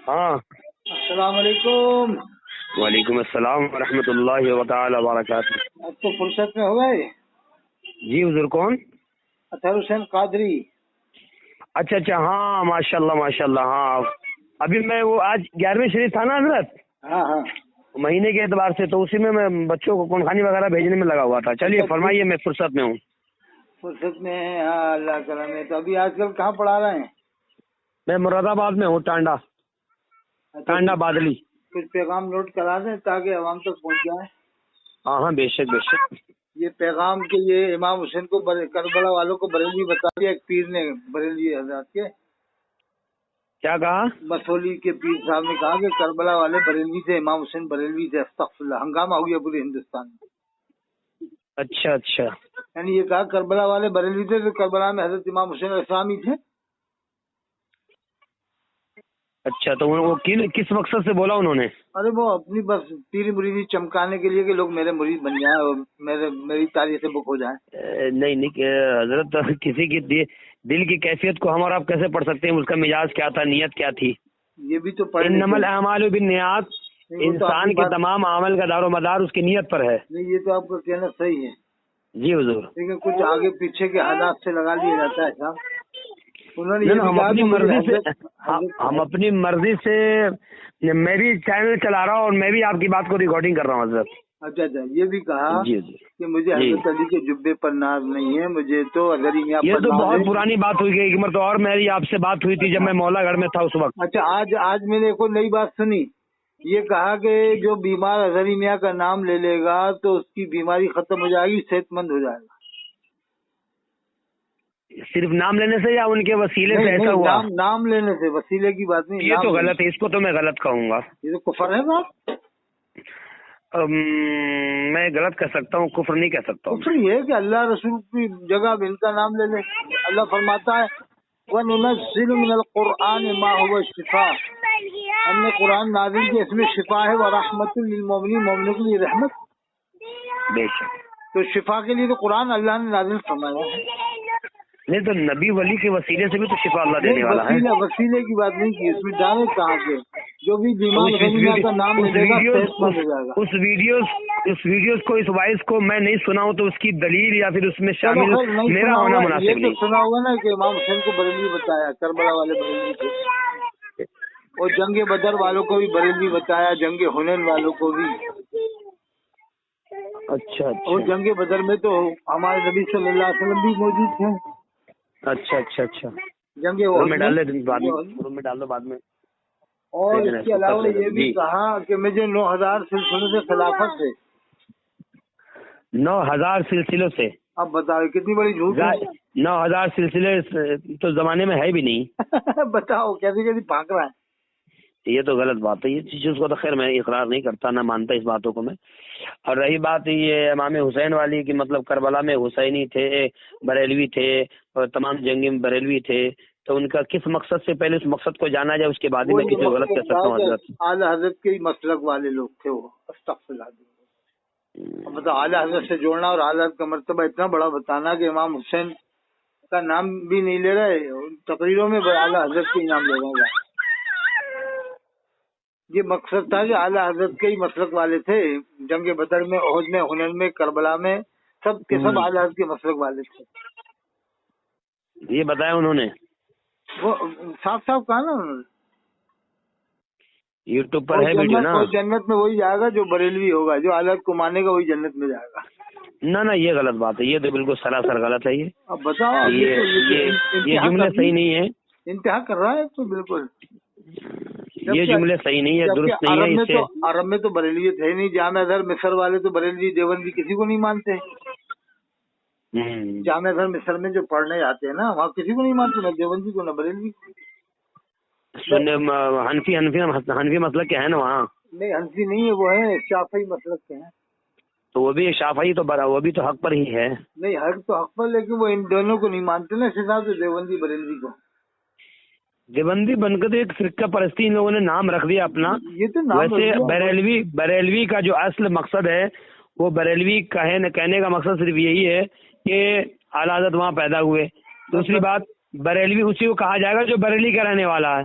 ہاں السلام علیکم۔ وعلیکم السلام ورحمۃ اللہ وبرکاتہ۔ اب تو فرصت میں ہو گئے؟ جی حضور کون؟ اطہر حسین قادری۔ اچھا اچھا، ہاں ماشاء اللہ ماشاء اللہ۔ ہاں ابھی میں وہ آج 11ویں شریف تھا نا حضرت، ہاں ہاں مہینے کے اعتبار سے، تو اسی میں بچوں کو قرآن وغیرہ بھیجنے میں لگا ہوا تھا۔ چلیے فرمائیے، میں فرصت میں ہوں۔ فرصت میں ہے، ہاں اللہ کرم ہے۔ تو ابھی آج کل کہاں پڑھا رہے ہیں؟ میں مراد آباد میں ہوں، ٹانڈا بادلی۔ کچھ پیغام نوٹ کرا دیں تاکہ عوام تک پہنچ جائے۔ ہاں ہاں، بے شک بے شک۔ یہ پیغام کہ یہ امام حسین کو کربلا والوں کو بریلوی بتا دیا، ایک پیر نے بریلوی حضرات کے، کیا کہا؟ مسولی کے پیر صاحب نے کہا کہ کربلا والے بریلوی تھے، امام حسین بریلوی تھے۔ استغفر اللہ، ہنگامہ ہو گیا پورے ہندوستان میں۔ اچھا اچھا یعنی یہ کہا کربلا والے بریلوی تھے تو کربلا میں حضرت امام حسین علیہ السلام ہی تھے۔ اچھا، تو وہ کس مقصد سے بولا انہوں نے؟ ارے وہ اپنی بس پیری مریدی چمکانے کے لیے کہ لوگ میرے مرید بن جائیں اور میری تاریخ سے بک ہو جائیں۔ نہیں نہیں حضرت، کسی کی دل کی کیفیت کو ہم اور آپ کیسے پڑھ سکتے ہیں؟ اس کا مزاج کیا تھا، نیت کیا تھی؟ یہ بھی تو پڑھ انما الاعمال بالنیات، انسان کے تمام عمل کا دار و مدار اس کی نیت پر ہے۔ نہیں، یہ تو آپ کا کہنا صحیح ہے، جی حضور۔ لیکن کچھ آگے پیچھے کے حالات سے لگا لیا جاتا ہے صاحب۔ انہوں نے یہ بھی ہم کہا اپنی کہ مرضی سے حضرت ہم اپنی مرضی سے میں بھی چینل چلا رہا ہوں اور میں بھی آپ کی بات کو ریکارڈنگ کر رہا ہوں حضرت۔ اچھا اچھا، یہ بھی کہا جی جی کہ مجھے حضرت علی کے جبے پر ناز نہیں ہے، مجھے تو اگر یہ تو بہت پرانی بات ہوئی گئی، ایک مرتبہ اور میری آپ سے بات ہوئی تھی جب میں مولا گڑھ میں تھا اس وقت۔ اچھا، آج میں نے کوئی نئی بات سنی، یہ کہا کہ جو بیمار اظہری میاں کا نام لے لے گا تو اس کی بیماری ختم ہو جائے گی، صحت مند ہو جائے گا۔ صرف نام لینے سے یا ان کے وسیلے سے ایسا ہوا؟ نام لینے سے، وسیلے کی بات نہیں۔ یہ تو غلط ہے، اس کو تو میں غلط کہوں گا۔ یہ تو کفر ہے بات۔ میں غلط کہہ سکتا ہوں، کفر نہیں کہہ سکتا ہوں۔ کفر یہ ہے کہ اللہ رسول کی جگہ ان کا نام لے لے۔ اللہ فرماتا ہے وَنُنَزِّلُ مِنَ الْقُرْآنِ مَا هُوَ شِفَاءٌ، ہم نے قرآن نازل کیا، اس میں شفا ہے، وَرَحْمَةٌ لِّلْمُؤْمِنِينَ، مومنوں کے لیے رحمت۔ بے شک، تو شفا کے لیے تو قرآن اللہ نے نازل فرمایا ہے۔ نہیں تو نبی ولی کے وسیلے سے بھی تو شفا اللہ دینے والا ہے۔ وسیلے کی بات نہیں کی، اس میں جانے کہاں سے جو بھی بیمار کا نام لے گا صحت مند ہو جائے گا۔ اس ویڈیوز کو، اس وائس کو میں نہیں سنا ہوں تو اس کی دلیل یا پھر اس میں شامل میرا ہونا مناسب نہیں۔ یہ تو سنا ہوگا نا کہ امام حسین کو بریلوی بتایا، کربلا والے بریلوی تھے، اور جنگ بدر والوں کو بھی بریلوی بتایا، جنگ حنین والوں کو بھی۔ اچھا اور جنگ بدر میں تو ہمارے نبی صلی اللہ علیہ وسلم بھی موجود تھے۔ اچھا اچھا اچھا، جنگ میں ڈال دو بعد میں۔ اور اس کے علاوہ یہ بھی کہا کہ مجھے 9000 سلسلوں سے خلافت ہے۔ 9000 سلسلوں سے؟ اب بتاؤ کتنی بڑی جھوٹ ہے۔ 9000 سلسلے تو زمانے میں ہے بھی نہیں۔ بتاؤ کیسی بھاگ رہا ہے۔ یہ تو غلط بات ہے، یہ چیز کو تو خیر میں اقرار نہیں کرتا، نہ مانتا اس باتوں کو میں۔ اور رہی بات یہ امام حسین والی کہ مطلب کربلا میں حسینی تھے، بریلوی تھے اور تمام جنگی میں بریلوی تھے، تو ان کا کس مقصد سے، پہلے اس مقصد کو جانا جائے اس کے بعد میں کسی کو غلط کہہ سکتا ہوں حضرت۔ اعلیٰ حضرت کے مسلک والے لوگ تھے وہ، استغفر اللہ۔ مطلب اعلیٰ حضرت سے جوڑنا اور اعلیٰ حضرت کا مرتبہ اتنا بڑا بتانا کہ امام حسین کا نام بھی نہیں لے رہے، تقریروں میں اعلیٰ حضرت کے نام لے رہے ہیں۔ یہ مقصد تھا کہ اعلیٰ حضرت کے ہی مسلک والے تھے، جنگ بدر میں، احد میں، حنین میں، کربلا میں، سب کے سب اعلیٰ حضرت کے مسلک والے تھے۔ یہ بتایا انہوں نے، وہ صاف صاف کہا نا انہوں نے۔ یوٹیوب پر ہے ویڈیو نا۔ جنت میں وہی جائے گا جو بریلوی ہوگا، جو اعلیٰ حضرت کو مانے گا وہی جنت میں جائے گا۔ نہ یہ غلط بات ہے، یہ تو بالکل سراسر غلط ہے۔ یہ اب بتاؤ، یہ جملے صحیح نہیں ہے، انتہا کر رہا ہے تو بالکل یہ جملے صحیح نہیں ہے، درست نہیں ہے۔ عرب میں تو بریلوی تھے نہیں، جامع ازہر مصر والے تو بریلوی دیوبندی کسی کو نہیں مانتے۔ جامع ازہر مصر میں جو پڑھنے آتے ہیں نا، وہاں کسی کو نہیں مانتے، نہ دیوبندی کو نہ بریلوی کو۔ حنفی مسلک کے ہیں نا وہاں؟ نہیں حنفی نہیں ہے، وہ ہے شافعی مسلک کے ہیں۔ تو وہ بھی شافعی تو وہ بھی تو حق پر ہی ہے۔ نہیں، حق تو حق پر، لیکن وہ ان دونوں کو نہیں مانتے نا، اس حساب سے دیوبندی بریلوی کو۔ دیوبندی بن کر ایک فرقہ پرستی ان لوگوں نے نام رکھ دیا اپنا۔ یہ تو ویسے بریلوی کا جو اصل مقصد ہے، وہ بریلوی کہنے کا مقصد صرف یہی ہے کہ اعلیٰ حضرت وہاں پیدا ہوئے۔ دوسری بات، بریلوی اسی کو کہا جائے گا جو بریلی کا رہنے والا ہے۔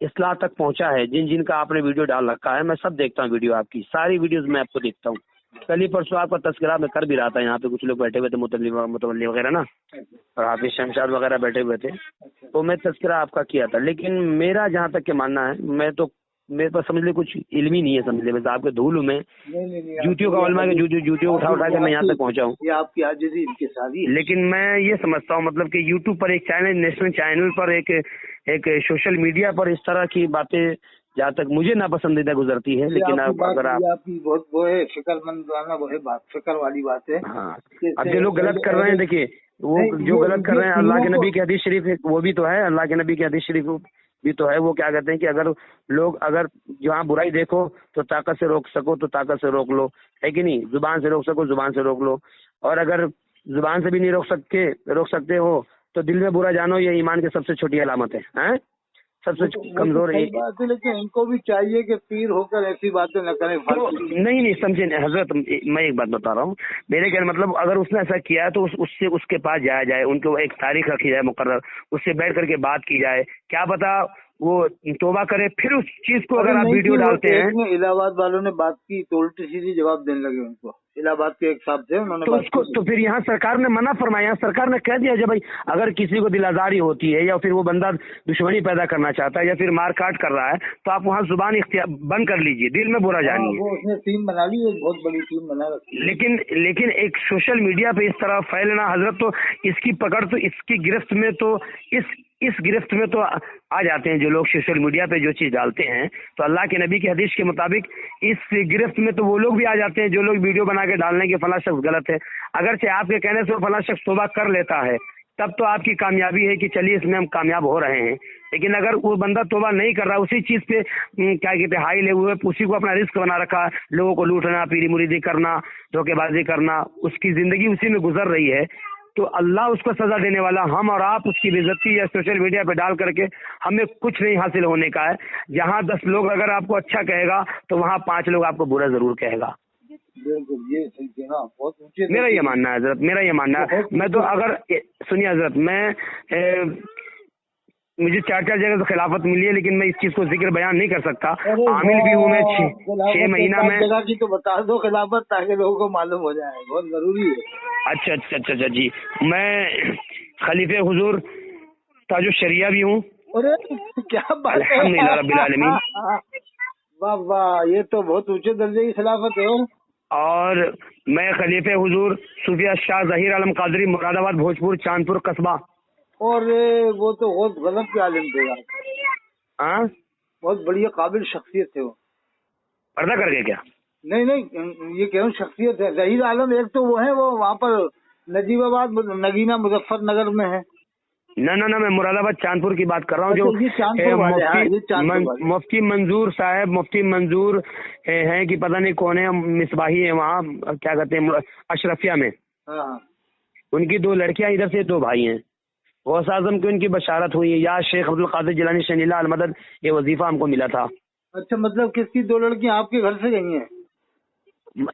اصلاح تک پہنچا ہے. جن جن کا آپ نے ویڈیو ڈال رکھا ہے میں سب دیکھتا ہوں ویڈیو، آپ کی ساری ویڈیوز میں آپ کو دیکھتا ہوں. کل ہی پرسوں آپ کا تذکرہ میں کر بھی رہا تھا، یہاں پہ کچھ لوگ بیٹھے ہوئے تھے متولی وغیرہ نا، اور حافظ شمشاد وغیرہ بیٹھے ہوئے تھے، تو میں تذکرہ آپ کا کیا تھا. لیکن میرا جہاں تک کہ ماننا ہے، میں تو میرے پاس سمجھ لے کچھ علم ہی نہیں ہے، سمجھ لے بس آپ کے دھول ہوں میں جوتیوں کا علماء کے جوتیوں اٹھا کے میں یہاں تک پہنچا ہوں. یہ آپ کی عاجزی انکساری ہے. لیکن میں یہ سمجھتا ہوں مطلب کہ یوٹیوب پر ایک چینل، نیشنل چینل پر ایک سوشل میڈیا پر اس طرح کی باتیں جہاں تک مجھے ناپسندیدہ گزرتی ہے. لیکن اگر آپ کی بہت وہ ہے فکر مند وہ ہے بات، فکر والی بات ہے. ہاں اب جو لوگ غلط کر رہے ہیں، دیکھیے وہ جو غلط کر رہے ہیں، اللہ کے نبی کی حدیث شریف وہ بھی تو ہے، اللہ کے نبی کی حدیث شریف بھی تو ہے. وہ کیا کہتے ہیں کہ اگر جہاں برائی دیکھو تو طاقت سے روک سکو تو طاقت سے روک لو، ہے کہ نہیں؟ زبان سے روک سکو زبان سے روک لو، اور اگر زبان سے بھی نہیں روک سکتے ہو تو دل میں برا جانو، یہ ایمان کی سب سے چھوٹی علامت ہے، سب سے کمزور ہے. لیکن ان کو بھی چاہیے کہ پیر ہو کر ایسی باتیں نہ کریں. نہیں سمجھے حضرت، میں ایک بات بتا رہا ہوں، میرے کہنے مطلب اگر اس نے ایسا کیا ہے تو اس کے پاس جایا جائے، ان کو ایک تاریخ رکھی جائے مقرر، اس سے بیٹھ کر کے بات کی جائے. کیا پتا وہ توبہ کرے، پھر اس چیز کو اگر آپ ویڈیو ڈالتے ہیں. الہ آباد والوں نے بات کی تو الٹی سیدھی جواب دینے لگے ان کو. الہ آباد کے ایک صاحب تھے، انہوں نے تو پھر یہاں سرکار نے منع فرمایا، یہاں سرکار نے کہہ دیا جب بھائی اگر کسی کو دل آزاری ہوتی ہے یا پھر وہ بندہ دشمنی پیدا کرنا چاہتا ہے یا پھر مار کاٹ کر رہا ہے تو آپ وہاں زبان بند کر لیجئے، دل میں برا جانیے. اس نے ٹیم بنا لی، ایک بہت بڑی ٹیم بنا رکھی. لیکن ایک سوشل میڈیا پہ اس طرح پھیلنا حضرت، تو اس کی پکڑ تو اس کی گرفت میں تو اس گرفت میں تو آ جاتے ہیں جو لوگ سوشل میڈیا پہ جو چیز ڈالتے ہیں. تو اللہ کے نبی کی حدیث کے مطابق اس گرفت میں تو وہ لوگ بھی آ جاتے ہیں جو لوگ ویڈیو بنا کے ڈالنے کے فلاں شخص غلط ہے. اگرچہ آپ کے کہنے سے وہ فلاں شخص توبہ کر لیتا ہے تب تو آپ کی کامیابی ہے کہ چلیے اس میں ہم کامیاب ہو رہے ہیں. لیکن اگر وہ بندہ توبہ نہیں کر رہا، اسی چیز پہ کیا کہتے ہیں ہائی لے ہوئے، اسی کو اپنا رزق بنا رکھا، لوگوں کو لوٹنا، پیری مریدی کرنا، دھوکے بازی کرنا، اس کی زندگی اسی میں گزر رہی ہے، تو اللہ اس کو سزا دینے والا. ہم اور آپ اس کی بے عزتی یا سوشل میڈیا پہ ڈال کر کے ہمیں کچھ نہیں حاصل ہونے کا ہے. جہاں 10 لوگ اگر آپ کو اچھا کہے گا تو وہاں 5 لوگ آپ کو برا ضرور کہے گا. میرا یہ ماننا ہے حضرت، میرا یہ ماننا ہے. میں تو اگر سنیے حضرت، مجھے 4 جگہ سے خلافت ملی ہے، لیکن میں اس چیز کو ذکر بیان نہیں کر سکتا. عامل بھی ہوں میں 6 مہینہ میں. جگہ کی تو بتا دو خلافت تاکہ لوگوں کو معلوم ہو جائے، بہت ضروری ہے. اچھا جی، میں خلیفہ حضور تاج الشریعہ بھی ہوں. کیا بات ہے، الحمدللہ رب العالمین. واہ واہ، یہ تو بہت اونچے درجے کی خلافت ہے. اور میں خلیفہ حضور صوفیہ شاہ ظہیر عالم قادری مراد آباد بھوجپور چاندپور قصبہ. اور وہ تو بہت غلط کے عالم تھے یار. ہاں بہت بڑی قابل شخصیت تھے وہ. پردہ کر کے کیا؟ نہیں یہ کہہ رہا ہوں شخصیت ہے. ظہیر عالم ایک تو وہ ہے، وہ وہاں پر نجیب آباد نگینہ مظفر نگر میں ہے. نہ میں مراد آباد چاندپور کی بات کر رہا ہوں. جو مفتی منظور صاحب، مفتی منظور ہیں کہ پتہ نہیں کون ہے، مصباحی ہے وہاں، کیا کہتے ہیں اشرفیہ میں. ان کی 2 لڑکیاں ادھر سے 2 بھائی ہیں. غوث اعظم کی ان کی بشارت ہوئی ہے، یا شیخ عبد القادر جیلانی شنی اللہ المدد، یہ وظیفہ ہم کو ملا تھا. اچھا، مطلب کس کی 2 لڑکیاں آپ کے گھر سے گئی ہیں؟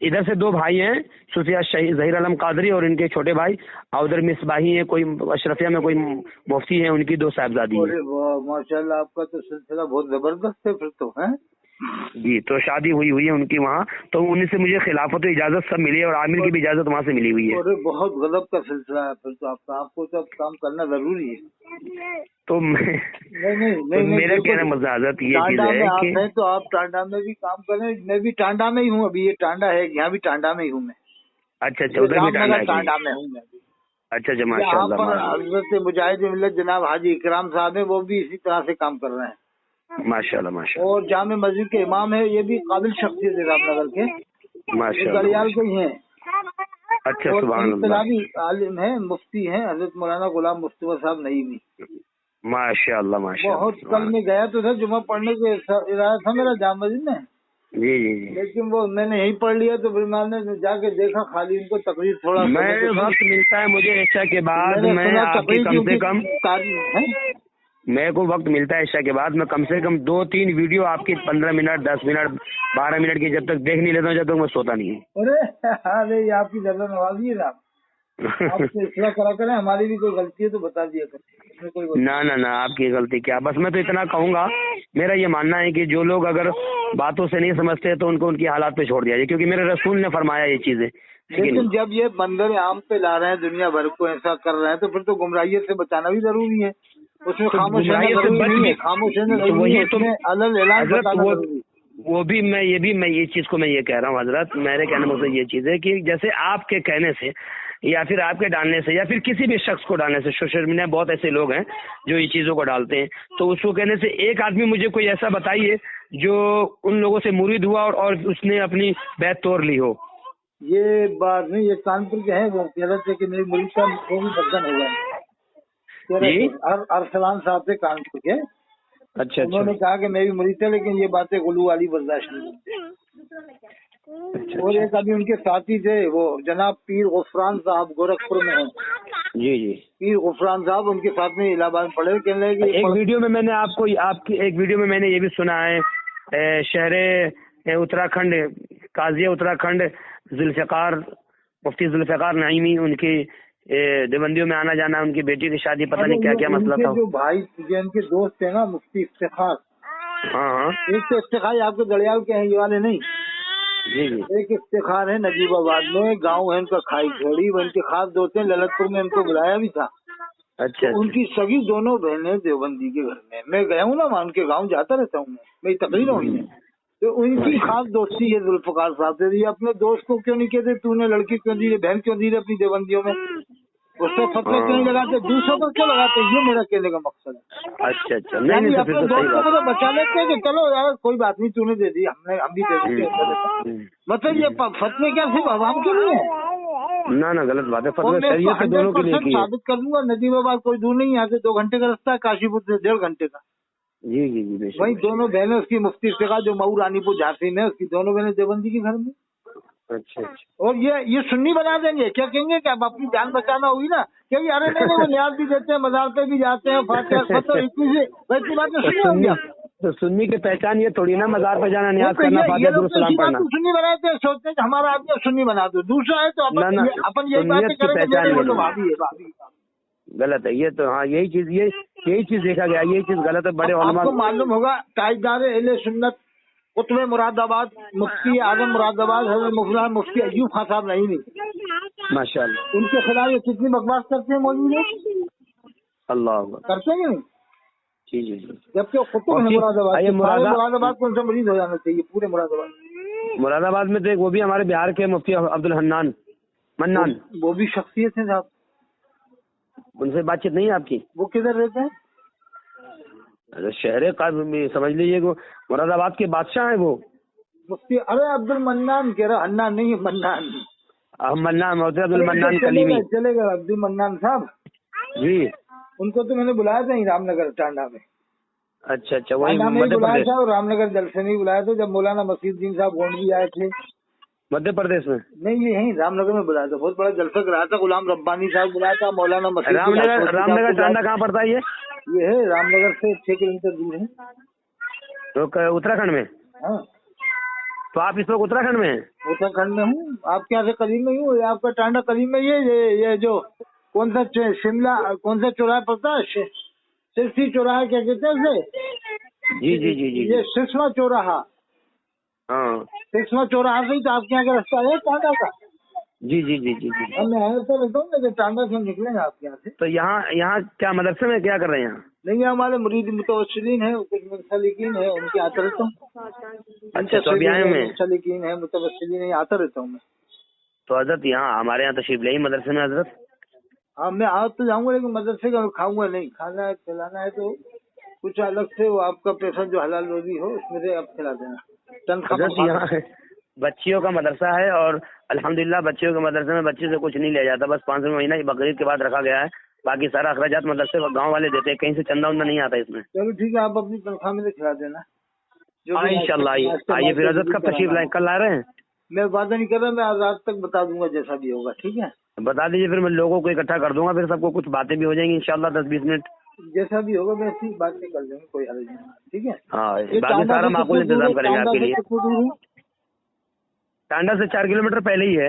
ادھر سے 2 بھائی ہیں، صوفیہ ظہیر عالم قادری اور ان کے چھوٹے بھائی، اور ادھر مصباحی ہیں، کوئی اشرفیہ میں کوئی مفتی ہیں، ان کی 2 صاحبزادی ہیں. ماشاء اللہ، آپ کا تو سلسلہ بہت زبردست ہے پھر تو. جی، تو شادی ہوئی ہے ان کی وہاں، تو ان سے مجھے خلافت و اجازت سب ملی ہے، اور عامل کی بھی اجازت وہاں سے ملی ہوئی ہے. بہت غضب کا سلسلہ ہے پھر تو آپ کو تو اب کام کرنا ضروری ہے. تو میرا کہنا مزاحت یہ چیز ہے کہ تو آپ ٹانڈا میں بھی کام کریں. میں بھی ٹانڈا میں ہی ہوں، ابھی یہ ٹانڈا ہے، یہاں بھی ٹانڈا میں ہی ہوں میں. اچھا ادھر بھی ٹانڈا میں ہوں میں. اچھا ماشاء اللہ. حضرت مجاہد ملت جناب حاجی اکرام صاحب ہیں، وہ بھی اسی طرح سے کام کر رہے ہیں. ماشاء اللہ. اور جامع مسجد کے امام ہے، یہ بھی قابل شخصیت ہے رام نگر کے، گڑیال کے ہی ہیں. اچھا، سبحان اللہ. عالم ہیں، مفتی ہیں، حضرت مولانا غلام مصطفیٰ صاحب نعیمی. ماشاء اللہ. بہت کل میں گیا تو تھا جمعہ پڑھنے کے ارادہ تھا میرا جامع مسجد میں. جی. لیکن وہ میں نے یہیں پڑھ لیا، تو پھر میں نے جا کے دیکھا خالی ان کو تقریر تھوڑا وقت ملتا ہے مجھے عشاء کے بعد، میں آپ کی کم سے کم میرے کو وقت ملتا ہے عشاء کے بعد، میں کم سے کم 2-3 ویڈیو آپ کی 15 منٹ 10 منٹ 12 منٹ کی جب تک دیکھ نہیں لیتا ہوں جب تک میں سوتا نہیں ہوں. ارے یہ آپ کی نظر نوازی ہے. آپ سے اصلاح کرا کریں, ہماری بھی کوئی غلطی ہے تو بتا دیا کریں. کوئی نہ آپ کی غلطی کیا, بس میں تو اتنا کہوں گا, میرا یہ ماننا ہے کہ جو لوگ اگر باتوں سے نہیں سمجھتے تو ان کو ان کی حالات پہ چھوڑ دیا جائے, کیونکہ میرے رسول نے فرمایا یہ چیزیں. لیکن جب یہ بندر عام پہ لا رہے ہیں, دنیا بھر کو ایسا کر رہے ہیں, تو پھر تو گمراہیت سے بچانا بھی ضروری ہے. اس میں خاموش رہنا ضروری نہیں ہے, خاموش رہنا ضروری ہے, اس میں الگ اعلان بتانا ضروری ہے. وہ بھی میں یہ چیز کو میں یہ کہہ رہا ہوں حضرت, میرے کہنے میں یہ چیز ہے کہ جیسے آپ کے کہنے سے یا پھر آپ کے ڈالنے سے یا پھر کسی بھی شخص کو ڈالنے سے, سوشل میڈیا بہت ایسے لوگ ہیں جو یہ چیزوں کو ڈالتے ہیں, تو اس کو کہنے سے ایک آدمی مجھے کوئی ایسا بتائیے جو ان لوگوں سے مرید ہوا اور اس نے اپنی بیعت توڑ لی ہو. یہ بات نہیں, یہ کانپور کے ہیں, وہ کہہ رہے تھے کہ میری مریض کا وہ بھی بدن ہوا ہے. ارسلان صاحب تھے کانپور کے, اچھا انہوں نے کہا کہ میری مریض ہے, لیکن یہ باتیں غلو والی برداشت نہیں. اور ایک ابھی ان کے ساتھی تھے, وہ جناب پیر غفران صاحب گورکھپور میں ہیں. جی پیر غفران صاحب ان کے ساتھ میں الہ آباد پڑھے, کہنے لگے کہ ایک ویڈیو میں میں نے آپ کی ایک ویڈیو میں میں نے یہ بھی سنا ہے, شہر اتراکھنڈ, قاضی اتراکھنڈ ذوالفقار, مفتی ذوالفقار نعیمی, ان کی دیوبندیوں میں آنا جانا, ان کی بیٹی کی شادی, پتہ نہیں کیا کیا مسئلہ تھا. جو بھائی ان کے دوست ہیں نا مفتی افتخار, ہاں ایک تو افتخار آپ کے گڑیال کے ہیں, یہ والے نہیں. جی ایک افتخار ہے نجیب آباد میں, گاؤں ہے ان کا کھائی کھیڑی, وہ ان کے خاص دوست ہیں, للت پور میں ان کو بلایا بھی تھا. اچھا, ان کی سگی دونوں بہنیں دیوبندی کے گھر میں گیا ہوں نا, وہاں ان کے گاؤں جاتا رہتا ہوں میں, میری تقریر ہوئی ہے. تو ان کی خاص دوستی ہے ذوالفقار صاحب سے. یہ اپنے دوست کو کیوں نہیں کہتے تو نے لڑکی کیوں دی, بہن کیوں دی اپنی دیوبندیوں میں, اس سے فتوے کیوں نہیں لگاتے, دوسروں پر کیوں لگاتے, یہ میرا کہنے کا مقصد ہے. اچھا نہیں اپنے دوستوں کو تو بچا لیتے ہیں کہ چلو یار کوئی بات نہیں, تو نے دے دی, ہم بھی دے دیتے. مطلب یہ فتوے کیا صرف عوام کے لیے ہے؟ نہ غلط بات ہے, فتوی شریعت سے دونوں کے لیے کی ہے. ثابت کر دوں گا, نجیب آباد کوئی دور نہیں, یہاں سے 2 گھنٹے کا رستہ ہے, کاشی پور سے 1.5 گھنٹے کا. جی وہی دونوں بہنیں اس کی مفتی افتخار جو مئو رانی پور جھانسی میں, اس کی دونوں بہنیں دیوبندی کے گھر میں. اچھا اور یہ سنی بنا دیں گے, کیا کہیں گے کہ اب اپنی جان بچانا ہوگی نا, کہ ارے نہیں وہ نیاز بھی دیتے ہیں, مزار پہ بھی جاتے ہیں, فاتحہ اتنی باتیں سنی ہوں گی. تو سنی کی پہچان یہ تھوڑی نا مزار پہ جانا, نیاز کرنا, فاتحہ درود سلام پڑھنا. سنی بناتے ہیں, سوچتے ہیں کہ ہمارا آدمی سنی بنا دو, دوسرا ہے تو اپن یہی باتیں کریں گے. غلط ہے یہ تو, ہاں یہی چیز دیکھا گیا, یہی چیز غلط ہے. بڑے علماء آپ کو معلوم ہوگا تاجدار اہل سنت قطب مراد آباد, مفتی اعظم مراد آباد حضرت مفتی ایوب خان صاحب نہیں, ماشاء اللہ, ان کے خلاف یہ کتنی بکواس کرتے ہیں مولوی لوگ, اللہ کرتے ہیں. جی جبکہ قطب ہے مراد آباد کو ان سے مریض ہو جانا چاہیے پورے مراد آباد میں تو وہ بھی ہمارے بہار کے مفتی عبد الحنان منان, وہ بھی شخصیت ہے صاحب. ان سے بات چیت نہیں ہے آپ کی؟ وہ کدھر رہتے ہیں؟ شہر سمجھ لیجیے کہ مراد آباد کے بادشاہ ہیں وہ مفتی. ارے عبد المنان کہہ رہا, حنان نہیں منان, منان عبد المنان کلیمی. چلے گا عبد المنان صاحب جی, ان کو تو میں نے بلایا تھا رام نگر ٹانڈا میں. اچھا وہی مدھیہ بلایا پردیش, تھا, اور رام نگر جلسے نہیں بلایا تھا جب مولانا مسیح الدین صاحب گونڈوی آئے تھے مدھیہ پردیش میں. نہیں یہ یہیں رام نگر میں بلایا تھا, بہت بڑا جلسہ کرایا تھا, غلام ربانی صاحب بلایا تھا, مولانا مسیح. رام نگر ٹانڈا کہاں پڑتا ہے یہ ہے رام نگر سے 6 کلومیٹر دور ہے. تو اتراکھنڈ میں. ہاں تو آپ اس وقت اتراکھنڈ میں ہیں؟ اتراکھنڈ میں ہوں, آپ کے یہاں سے قریب میں ہوں, آپ کا ٹانڈا قریب میں. یہ جو کون سا شملہ کون سا چوراہا پڑتا ہے, سرسی چوراہا کیا کہتے ہیں اسے؟ جی یہ سرسما چوراہا. ہاں سرسما چوراہا سے ہی تو آپ کے یہاں کا رستہ ہے ٹانڈا کا. جی میں آیا تو رہتا ہوں, لیکن ٹانڈا سے نکلیں گے آپ کے یہاں سے. تو یہاں کیا مدرسے میں کیا کر رہے ہیں یہاں؟ نہیں ہمارے مرید متوسلین ہیں, کچھ منسلکین ہیں, ان کے آتا رہتا ہوں. اچھا تو ابھی آئے ہوئے ہیں, منسلکین ہیں, متوسلین ہیں, آتا رہتا ہوں میں. تو حضرت یہاں ہمارے یہاں تشریف لے مدرسے میں حضرت. ہاں میں آ تو جاؤں گا, لیکن مدرسے کا کھاؤں گا نہیں, کھانا ہے کھلانا ہے تو کچھ الگ سے, وہ آپ کا پیسہ جو حلال روزی ہو اس میں سے آپ کھلا دینا. حضرت یہاں بچیوں کا مدرسہ ہے, اور الحمدللہ بچیوں کے مدرسے میں بچے سے کچھ نہیں لیا جاتا, بس 500 مہینہ بقرعید کے بعد رکھا گیا ہے, باقی سارا اخراجات مدرسے گاؤں والے دیتے ہیں, کہیں سے چندہ وندہ نہیں آتا اس میں. چلو ٹھیک ہے, آپ اپنی تنخواہ میں سے کھلا دینا. انشاءاللہ آئیے پھر حضرت. کب تشریف لائیں, کل آ رہے ہیں؟ میں وعدہ نہیں کر رہا, میں رات تک بتا دوں گا جیسا بھی ہوگا. ٹھیک ہے بتا دیجیے, پھر میں لوگوں کو اکٹھا کر دوں گا, پھر سب کو کچھ باتیں بھی ہو جائیں گی انشاءاللہ 10-20 منٹ. جیسا بھی ہوگا میں اسی بات سے کر لیں گے, کوئی حرج نہیں. ٹھیک ہے, ہاں باقی سارا معقول انتظام کریں گے آپ کے لیے. ٹانڈا سے 4 کلومیٹر پہلے ہی ہے.